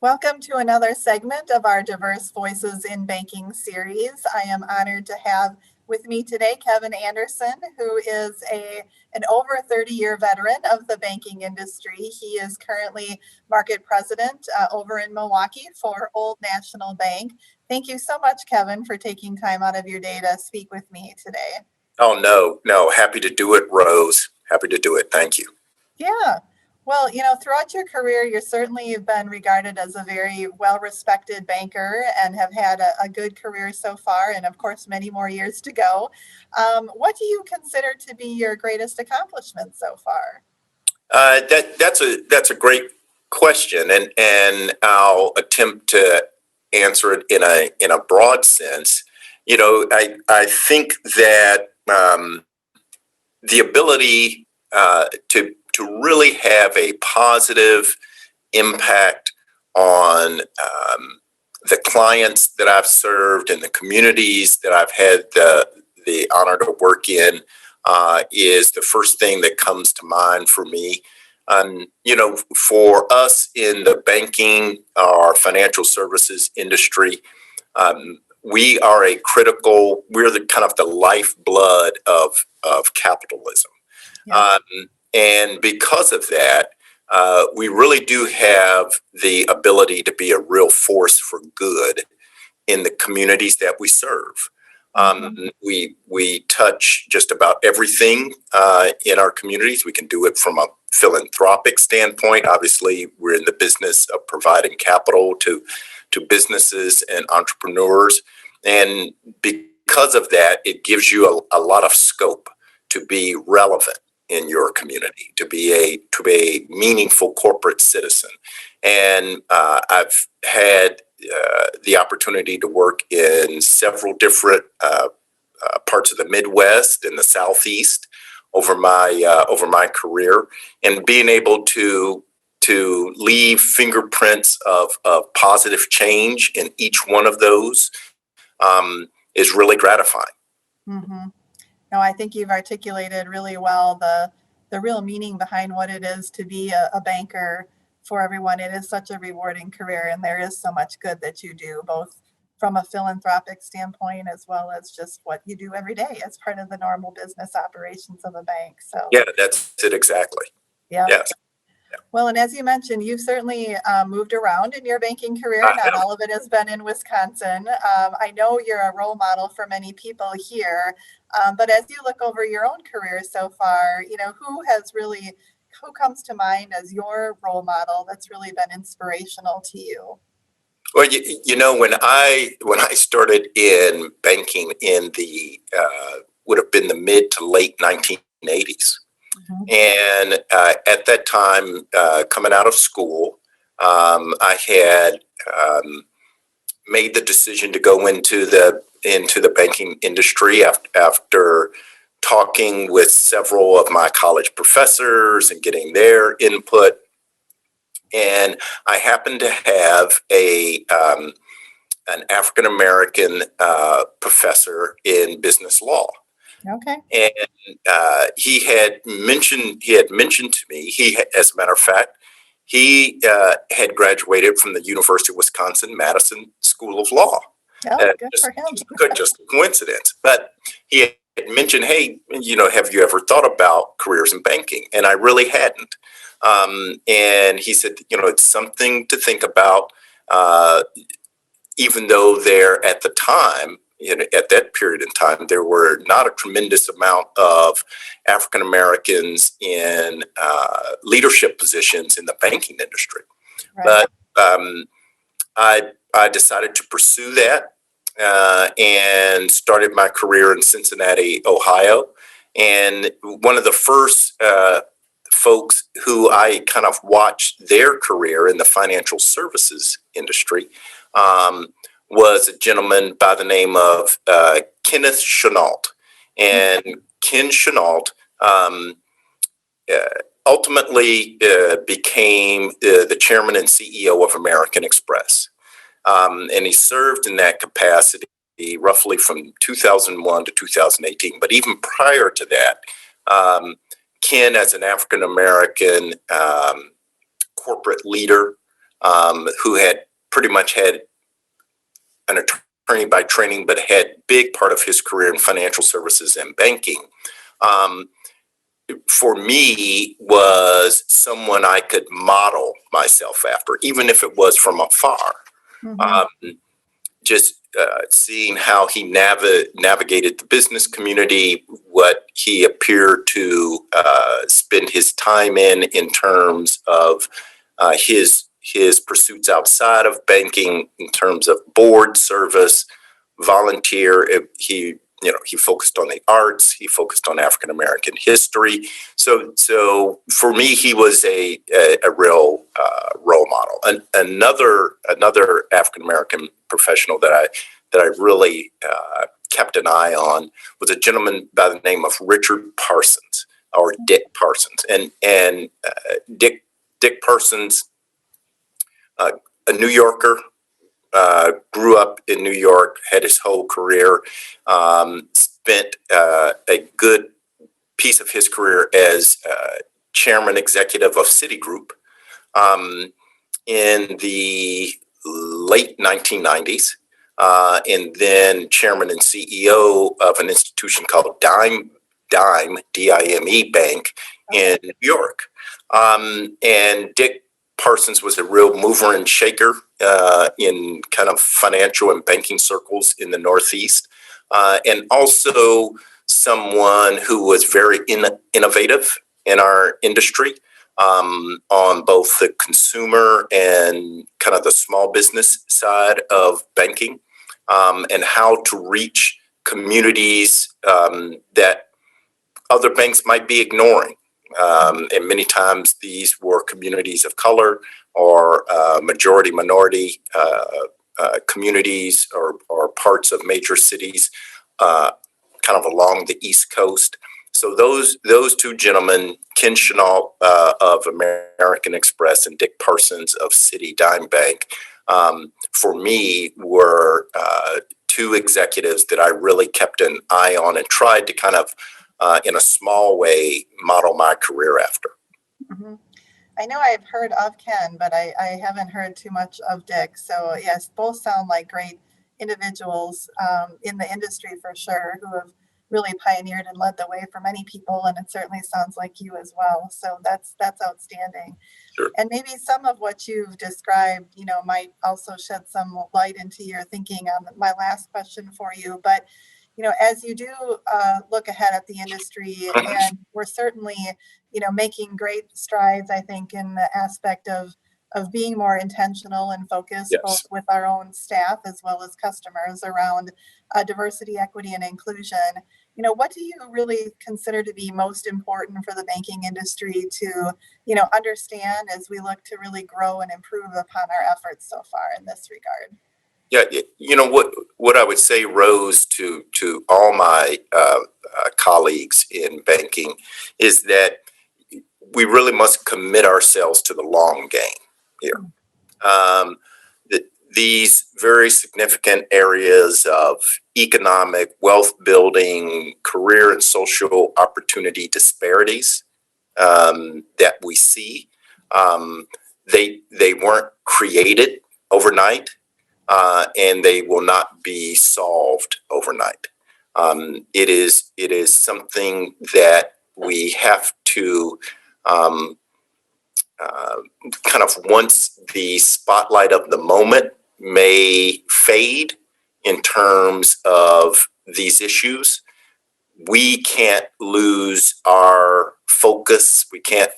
Welcome to another segment of our Diverse Voices in Banking series. I am honored to have with me today Kevin Anderson, who is an over 30-year veteran of the banking industry. He is currently market president over in Milwaukee for Old National Bank. Thank you so much, Kevin, for taking time out of your day to speak with me today. Oh, no. Happy to do it, Rose. Happy to do it. Thank you. Yeah. Well, throughout your career, you've been regarded as a very well-respected banker and have had a good career so far, and of course, many more years to go. What do you consider to be your greatest accomplishment so far? That's a great question, and I'll attempt to answer it in a broad sense. I think that the ability to really have a positive impact on the clients that I've served and the communities that I've had the honor to work in is the first thing that comes to mind for me. For us in the banking or financial services industry, we're the kind of the lifeblood of capitalism. Yeah. And because of that, we really do have the ability to be a real force for good in the communities that we serve. We touch just about everything in our communities. We can do it from a philanthropic standpoint. Obviously, we're in the business of providing capital to businesses and entrepreneurs. And because of that, it gives you a lot of scope to be relevant in your community, to be a meaningful corporate citizen. And I've had the opportunity to work in several different parts of the Midwest and the Southeast over my career, and being able to leave fingerprints of positive change in each one of those is really gratifying. Mm-hmm. No, I think you've articulated really well the real meaning behind what it is to be a banker for everyone. It is such a rewarding career, and there is so much good that you do, both from a philanthropic standpoint as well as just what you do every day as part of the normal business operations of a bank. So Yeah, that's it exactly. yeah. Yes. Well, and as you mentioned, you've certainly moved around in your banking career. Not all of it has been in Wisconsin. I know you're a role model for many people here, but as you look over your own career so far, who comes to mind as your role model that's really been inspirational to you? Well, when I started in banking in the would have been the mid to late 1980s. And at that time, coming out of school, I had made the decision to go into the banking industry after talking with several of my college professors and getting their input. And I happened to have an African American professor in business law. Okay. And he had mentioned to me, as a matter of fact, he had graduated from the University of Wisconsin-Madison School of Law. Oh, good for him. Just a coincidence. But he had mentioned, hey, have you ever thought about careers in banking? And I really hadn't. And he said, it's something to think about, even though there at the time, at that period in time, there were not a tremendous amount of African Americans in leadership positions in the banking industry. Right. But I decided to pursue that and started my career in Cincinnati, Ohio. And one of the first folks who I kind of watched their career in the financial services industry was a gentleman by the name of Kenneth Chenault. And Ken Chenault ultimately became the chairman and CEO of American Express. And he served in that capacity roughly from 2001 to 2018. But even prior to that, Ken, as an African American corporate leader, who had pretty much had an attorney by training, but had big part of his career in financial services and banking. For me, was someone I could model myself after, even if it was from afar. Just seeing how he navigated the business community, what he appeared to spend his time in terms of his pursuits outside of banking, in terms of board service, volunteer. He focused on the arts. He focused on African American history. So for me, he was a real role model. Another African American professional that I really kept an eye on was a gentleman by the name of Richard Parsons, or Dick Parsons, and Dick Parsons, a New Yorker. Grew up in New York, had his whole career, spent a good piece of his career as chairman executive of Citigroup in the late 1990s, and then chairman and CEO of an institution called Dime, D-I-M-E Bank in New York. And Dick Parsons was a real mover and shaker in kind of financial and banking circles in the Northeast, and also someone who was very innovative in our industry on both the consumer and kind of the small business side of banking, and how to reach communities that other banks might be ignoring. And many times these were communities of color or majority minority communities or parts of major cities kind of along the East Coast. So those two gentlemen, Ken Chenault of American Express and Dick Parsons of Citi Dime Bank, for me were two executives that I really kept an eye on and tried to kind of in a small way, model my career after. I know I've heard of Ken, but I haven't heard too much of Dick. So yes, both sound like great individuals in the industry for sure, who have really pioneered and led the way for many people. And it certainly sounds like you as well. So that's outstanding. Sure. And maybe some of what you've described, might also shed some light into your thinking on my last question for you. But as you do look ahead at the industry, and we're certainly, making great strides, I think, in the aspect of being more intentional and focused, Yes. both with our own staff as well as customers around diversity, equity, and inclusion. What do you really consider to be most important for the banking industry to, understand as we look to really grow and improve upon our efforts so far in this regard? Yeah, what I would say, Rose, to all my colleagues in banking is that we really must commit ourselves to the long game here. These very significant areas of economic, wealth building, career and social opportunity disparities that we see, they weren't created overnight. And they will not be solved overnight. It is something that we have to kind of, once the spotlight of the moment may fade in terms of these issues, we can't lose our focus. We can't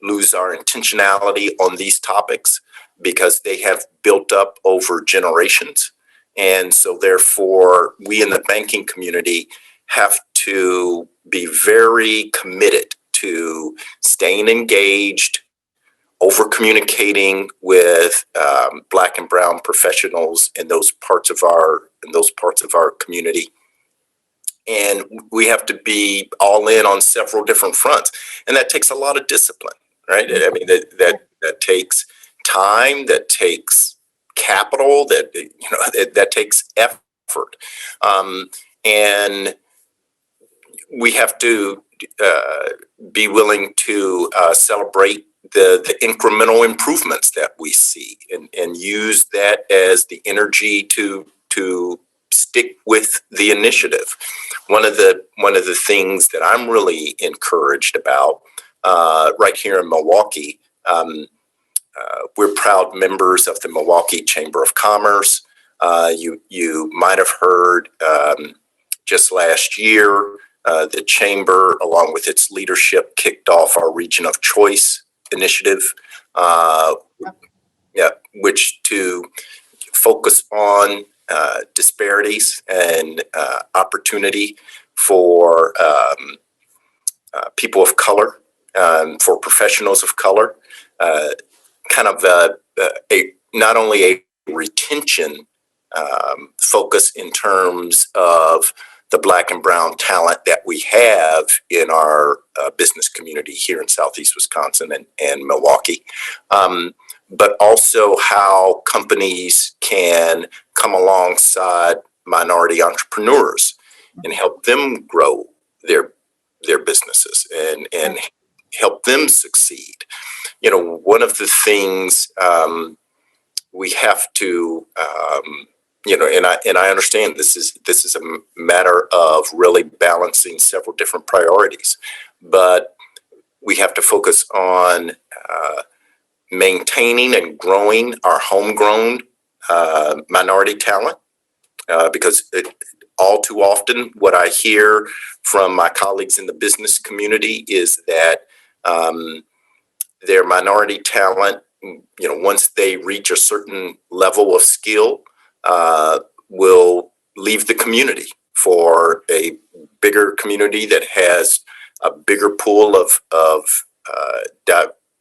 lose our intentionality on these topics, because they have built up over generations. And so therefore, we in the banking community have to be very committed to staying engaged, over communicating with Black and brown professionals in those parts of our community. And we have to be all in on several different fronts. And that takes a lot of discipline, right? I mean, that takes time, that takes capital, that takes effort, and we have to be willing to celebrate the incremental improvements that we see, and use that as the energy to stick with the initiative. One of the things that I'm really encouraged about right here in Milwaukee, we're proud members of the Milwaukee Chamber of Commerce. You might have heard just last year, the Chamber, along with its leadership, kicked off our Region of Choice initiative, which to focus on disparities and opportunity for people of color, for professionals of color, kind of not only a retention focus in terms of the Black and brown talent that we have in our business community here in Southeast Wisconsin and Milwaukee, but also how companies can come alongside minority entrepreneurs and help them grow their businesses and help them succeed. You know, one of the things we have to, and I understand this is a matter of really balancing several different priorities, but we have to focus on maintaining and growing our homegrown minority talent, because all too often what I hear from my colleagues in the business community is that their minority talent, once they reach a certain level of skill, will leave the community for a bigger community that has a bigger pool of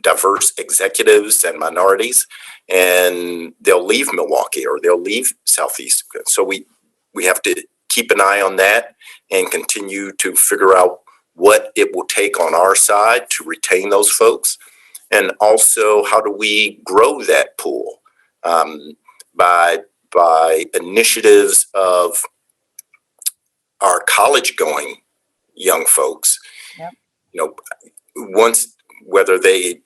diverse executives and minorities, and they'll leave Milwaukee or they'll leave Southeast. So we have to keep an eye on that and continue to figure out what it will take on our side to retain those folks. And also, how do we grow that pool by initiatives of our college-going young folks? Yep. Once, whether they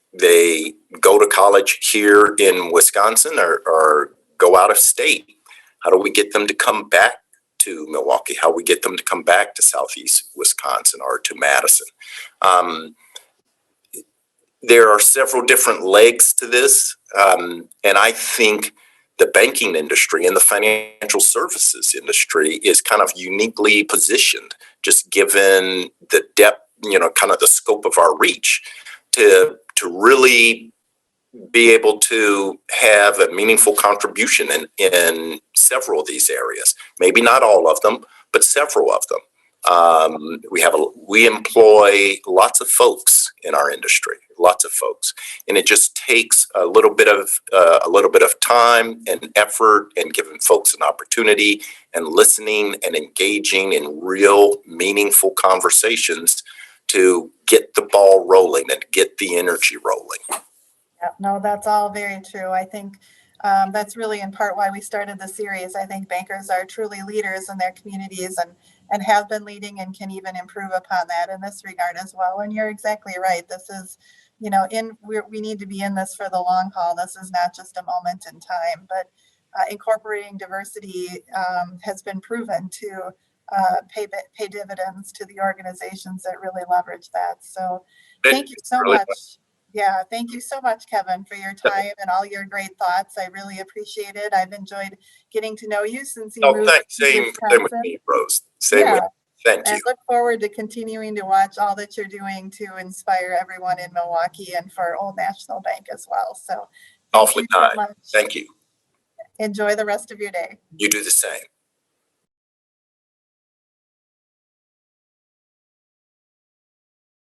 go to college here in Wisconsin or go out of state, how do we get them to come back to Milwaukee? How do we get them to come back to Southeast Wisconsin or to Madison? There are several different legs to this, and I think the banking industry and the financial services industry is kind of uniquely positioned, just given the depth, kind of the scope of our reach, to really be able to have a meaningful contribution in several of these areas. Maybe not all of them, but several of them. We employ lots of folks in our industry, lots of folks, and it just takes a little bit of time and effort, and giving folks an opportunity and listening and engaging in real meaningful conversations to get the ball rolling and get the energy rolling. Yeah, no, that's all very true. I think that's really in part why we started the series. I think bankers are truly leaders in their communities and have been leading and can even improve upon that in this regard as well. And you're exactly right. This is, we need to be in this for the long haul. This is not just a moment in time, but incorporating diversity has been proven to pay dividends to the organizations that really leverage that. So thank you so much. Yeah, thank you so much, Kevin, for your time and all your great thoughts. I really appreciate it. I've enjoyed getting to know you since you moved thanks. to Same with me, Rose. Same with you. Thank you. I look forward to continuing to watch all that you're doing to inspire everyone in Milwaukee and for Old National Bank as well. So awfully kind. Thank you. Enjoy the rest of your day. You do the same.